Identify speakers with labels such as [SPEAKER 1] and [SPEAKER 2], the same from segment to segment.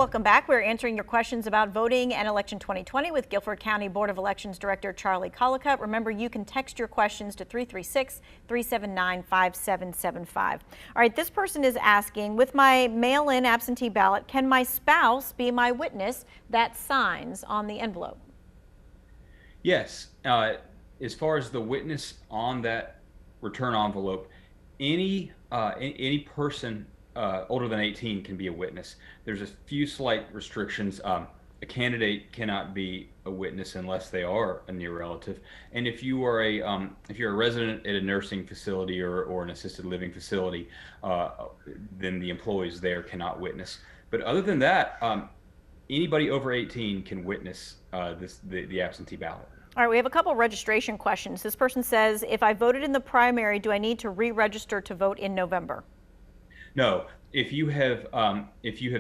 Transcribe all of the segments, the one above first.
[SPEAKER 1] Welcome back. We're answering your questions about voting and election 2020 with Guilford County Board of Elections Director Charlie Collicutt. Remember, you can text your questions to 336-379-5775. All right, this person is asking, with my mail-in absentee ballot, can my spouse be my witness that signs on the envelope?
[SPEAKER 2] Yes. As far as the witness on that return envelope, any person older than 18 can be a witness. There's a few slight restrictions. A candidate cannot be a witness unless they are a near relative. And if you are if you're a resident at a nursing facility or an assisted living facility, then the employees there cannot witness. But other than that, anybody over 18 can witness the absentee ballot.
[SPEAKER 1] All right, we have a couple registration questions. This person says, if I voted in the primary, do I need to re-register to vote in November?
[SPEAKER 2] No, if you have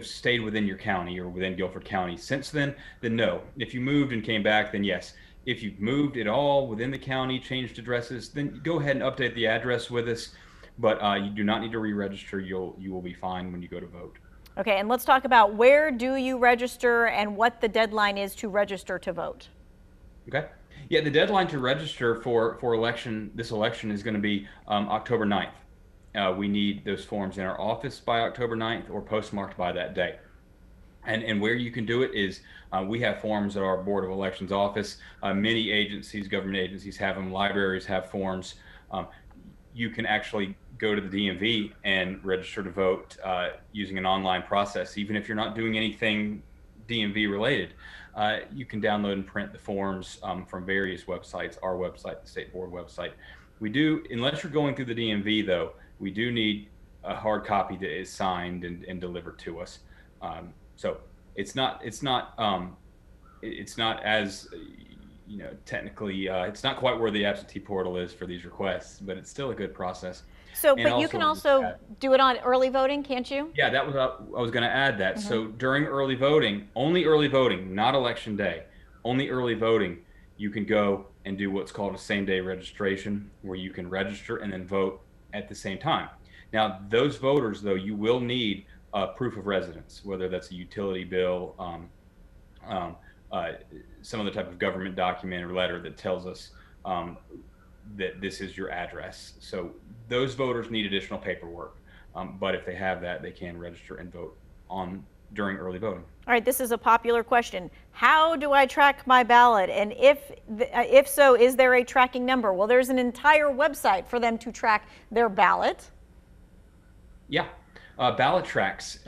[SPEAKER 2] stayed within your county or within Guilford County since then no. If you moved and came back, then yes. If you've moved at all within the county, changed addresses, then go ahead and update the address with us. But you do not need to re-register. You will be fine when you go to vote.
[SPEAKER 1] Okay, and let's talk about where do you register and what the deadline is to register to vote.
[SPEAKER 2] Okay. Yeah, the deadline to register for this election is going to be October 9th. We need those forms in our office by October 9th or postmarked by that day. And where you can do it is we have forms at our Board of Elections office. Many agencies, government agencies have them. Libraries have forms. You can actually go to the DMV and register to vote using an online process. Even if you're not doing anything DMV related, you can download and print the forms from various websites, our website, the State Board website. We do, unless you're going through the DMV though, we do need a hard copy that is signed and delivered to us. So it's not as, technically, it's not quite where the absentee portal is for these requests, but it's still a good process.
[SPEAKER 1] So, but you can also do it on early voting, can't you?
[SPEAKER 2] Yeah, I was going to add that. Mm-hmm. So during early voting, only early voting, not election day, only early voting, you can go and do what's called a same-day registration, where you can register and then vote at the same time. Now, those voters, though, you will need proof of residence, whether that's a utility bill, some other type of government document or letter that tells us that this is your address. So those voters need additional paperwork, but if they have that, they can register and vote during early voting.
[SPEAKER 1] All right, this is a popular question. How do I track my ballot? And if so, is there a tracking number? Well, there's an entire website for them to track their ballot.
[SPEAKER 2] Yeah, ballot tracks.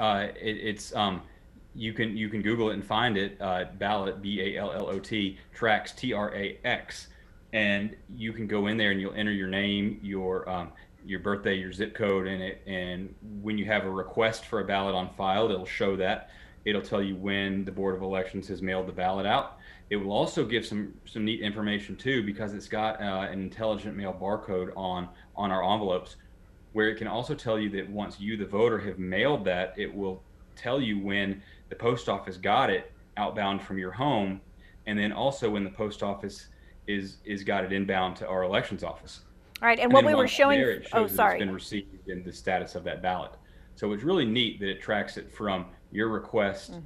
[SPEAKER 2] You can Google it and find it. Ballot, BALLOT, tracks, TRAX, and you can go in there and you'll enter your name, your birthday, your zip code in it, and when you have a request for a ballot on file, it'll show that. It'll tell you when the Board of Elections has mailed the ballot out. It will also give some neat information too, because it's got an intelligent mail barcode on our envelopes, where it can also tell you that once you, the voter, have mailed that, it will tell you when the post office got it outbound from your home, and then also when the post office is got it inbound to our elections office.
[SPEAKER 1] All right, and what we were showing,
[SPEAKER 2] it's been received in the status of that ballot. So it's really neat that it tracks it from your request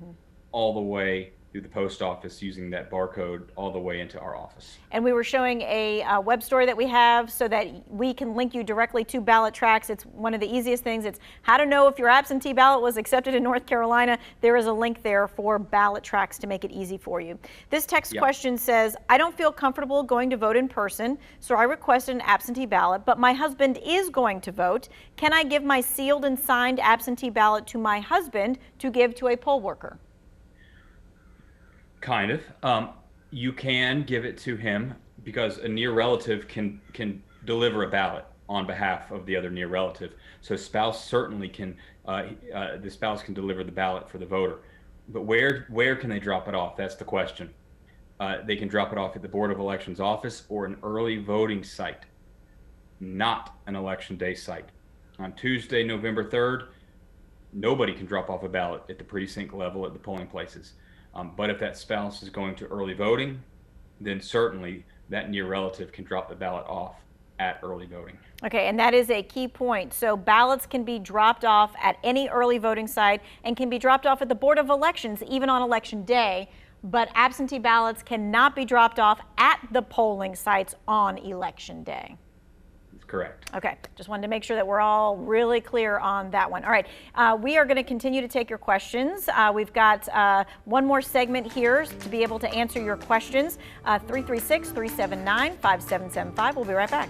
[SPEAKER 2] all the way through the post office using that barcode all the way into our office.
[SPEAKER 1] And we were showing a web story that we have so that we can link you directly to ballot tracks. It's one of the easiest things. It's how to know if your absentee ballot was accepted in North Carolina. There is a link there for ballot tracks to make it easy for you. This text question says, I don't feel comfortable going to vote in person, so I requested an absentee ballot, but my husband is going to vote. Can I give my sealed and signed absentee ballot to my husband to give to a poll worker?
[SPEAKER 2] Kind of. You can give it to him because a near relative can deliver a ballot on behalf of the other near relative. So spouse certainly can, the spouse can deliver the ballot for the voter. But where can they drop it off? That's the question. They can drop it off at the Board of Elections office or an early voting site, not an election day site. On Tuesday, November 3rd, nobody can drop off a ballot at the precinct level at the polling places. But if that spouse is going to early voting, then certainly that near relative can drop the ballot off at early voting.
[SPEAKER 1] Okay, and that is a key point. So ballots can be dropped off at any early voting site and can be dropped off at the Board of Elections even on election day, but absentee ballots cannot be dropped off at the polling sites on election day.
[SPEAKER 2] That's correct.
[SPEAKER 1] Okay, just wanted to make sure that we're all really clear on that one. All right, we are going to continue to take your questions. We've got one more segment here to be able to answer your questions. 336-379-5775. We'll be right back.